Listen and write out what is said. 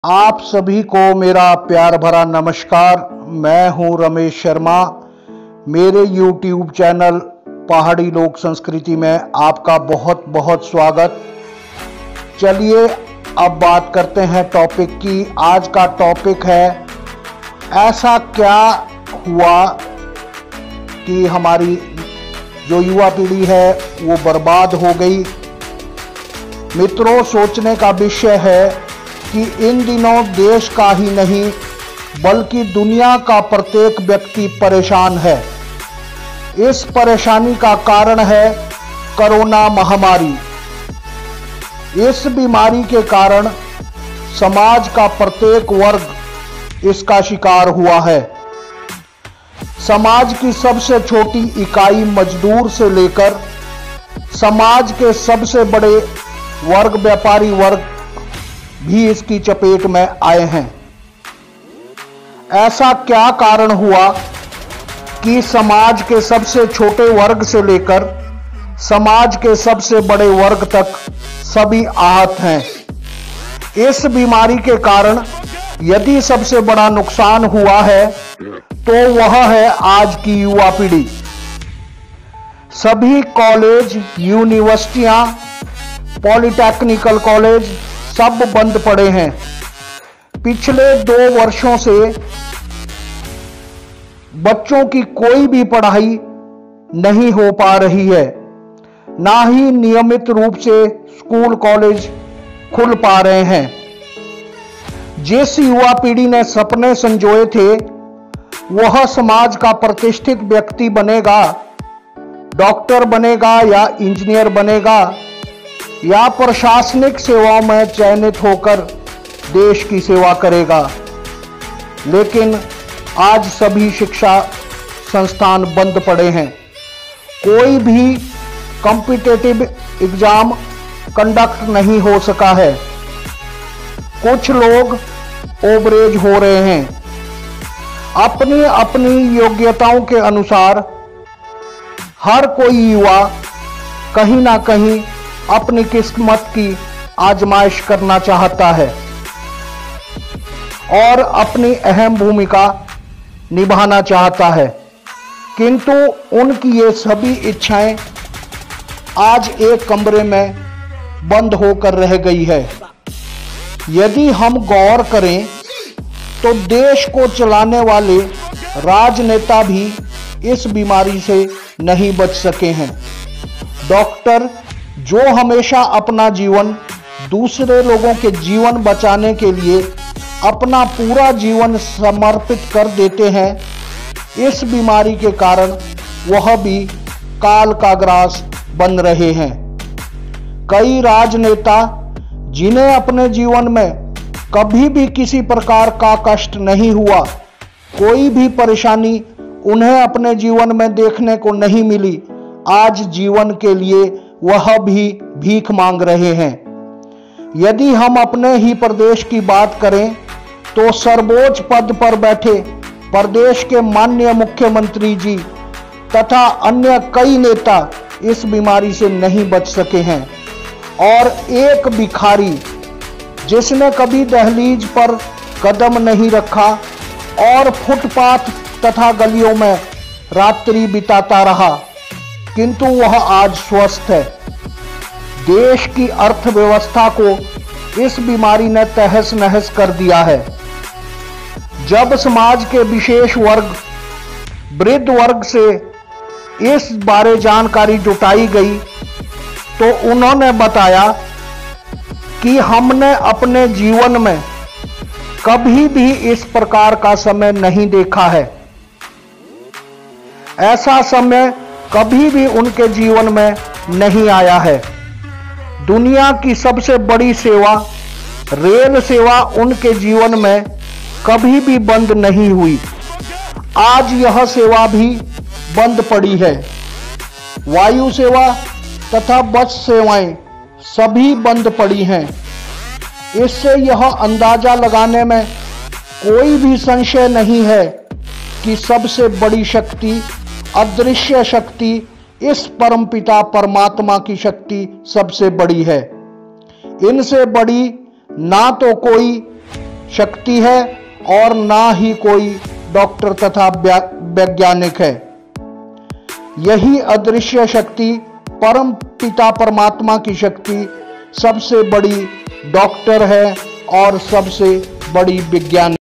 आप सभी को मेरा प्यार भरा नमस्कार। मैं हूं रमेश शर्मा। मेरे YouTube चैनल पहाड़ी लोक संस्कृति में आपका बहुत बहुत स्वागत। चलिए अब बात करते हैं टॉपिक की। आज का टॉपिक है, ऐसा क्या हुआ कि हमारी जो युवा पीढ़ी है वो बर्बाद हो गई। मित्रों, सोचने का विषय है कि इन दिनों देश का ही नहीं बल्कि दुनिया का प्रत्येक व्यक्ति परेशान है। इस परेशानी का कारण है कोरोना महामारी। इस बीमारी के कारण समाज का प्रत्येक वर्ग इसका शिकार हुआ है। समाज की सबसे छोटी इकाई मजदूर से लेकर समाज के सबसे बड़े वर्ग व्यापारी वर्ग भी इसकी चपेट में आए हैं। ऐसा क्या कारण हुआ कि समाज के सबसे छोटे वर्ग से लेकर समाज के सबसे बड़े वर्ग तक सभी आहत हैं। इस बीमारी के कारण यदि सबसे बड़ा नुकसान हुआ है तो वह है आज की युवा पीढ़ी। सभी कॉलेज, यूनिवर्सिटियां, पॉलिटेक्निकल कॉलेज सब बंद पड़े हैं। पिछले 2 वर्षों से बच्चों की कोई भी पढ़ाई नहीं हो पा रही है, ना ही नियमित रूप से स्कूल कॉलेज खुल पा रहे हैं। जिस युवा पीढ़ी ने सपने संजोए थे वह समाज का प्रतिष्ठित व्यक्ति बनेगा, डॉक्टर बनेगा या इंजीनियर बनेगा या प्रशासनिक सेवाओं में चयनित होकर देश की सेवा करेगा, लेकिन आज सभी शिक्षा संस्थान बंद पड़े हैं। कोई भी कॉम्पिटिटिव एग्जाम कंडक्ट नहीं हो सका है। कुछ लोग ओवरेज हो रहे हैं। अपनी अपनी योग्यताओं के अनुसार हर कोई युवा कहीं ना कहीं अपनी किस्मत की आजमाइश करना चाहता है और अपनी अहम भूमिका निभाना चाहता है, किंतु उनकी ये सभी इच्छाएं आज एक कमरे में बंद होकर रह गई है। यदि हम गौर करें तो देश को चलाने वाले राजनेता भी इस बीमारी से नहीं बच सके हैं। डॉक्टर जो हमेशा अपना जीवन दूसरे लोगों के जीवन बचाने के लिए अपना पूरा जीवन समर्पित कर देते हैं, इस बीमारी के कारण वह भी काल का ग्रास बन रहे हैं। कई राजनेता जिन्हें अपने जीवन में कभी भी किसी प्रकार का कष्ट नहीं हुआ, कोई भी परेशानी उन्हें अपने जीवन में देखने को नहीं मिली, आज जीवन के लिए वह भी भीख मांग रहे हैं। यदि हम अपने ही प्रदेश की बात करें तो सर्वोच्च पद पर बैठे प्रदेश के माननीय मुख्यमंत्री जी तथा अन्य कई नेता इस बीमारी से नहीं बच सके हैं और एक भिखारी जिसने कभी दहलीज पर कदम नहीं रखा और फुटपाथ तथा गलियों में रात्रि बिताता रहा, किंतु वह आज स्वस्थ है। देश की अर्थव्यवस्था को इस बीमारी ने तहस नहस कर दिया है। जब समाज के विशेष वर्ग, वृद्ध वर्ग से इस बारे जानकारी जुटाई गई तो उन्होंने बताया कि हमने अपने जीवन में कभी भी इस प्रकार का समय नहीं देखा है। ऐसा समय कभी भी उनके जीवन में नहीं आया है। दुनिया की सबसे बड़ी सेवा रेल सेवा उनके जीवन में कभी भी बंद नहीं हुई। आज यह सेवा भी बंद पड़ी है। वायु सेवा तथा बस सेवाएं सभी बंद पड़ी हैं। इससे यह अंदाजा लगाने में कोई भी संशय नहीं है कि सबसे बड़ी शक्ति, अदृश्य शक्ति, इस परमपिता परमात्मा की शक्ति सबसे बड़ी है। इनसे बड़ी ना तो कोई शक्ति है और ना ही कोई डॉक्टर तथा वैज्ञानिक है। यही अदृश्य शक्ति, परम पिता परमात्मा की शक्ति सबसे बड़ी डॉक्टर है और सबसे बड़ी विज्ञानी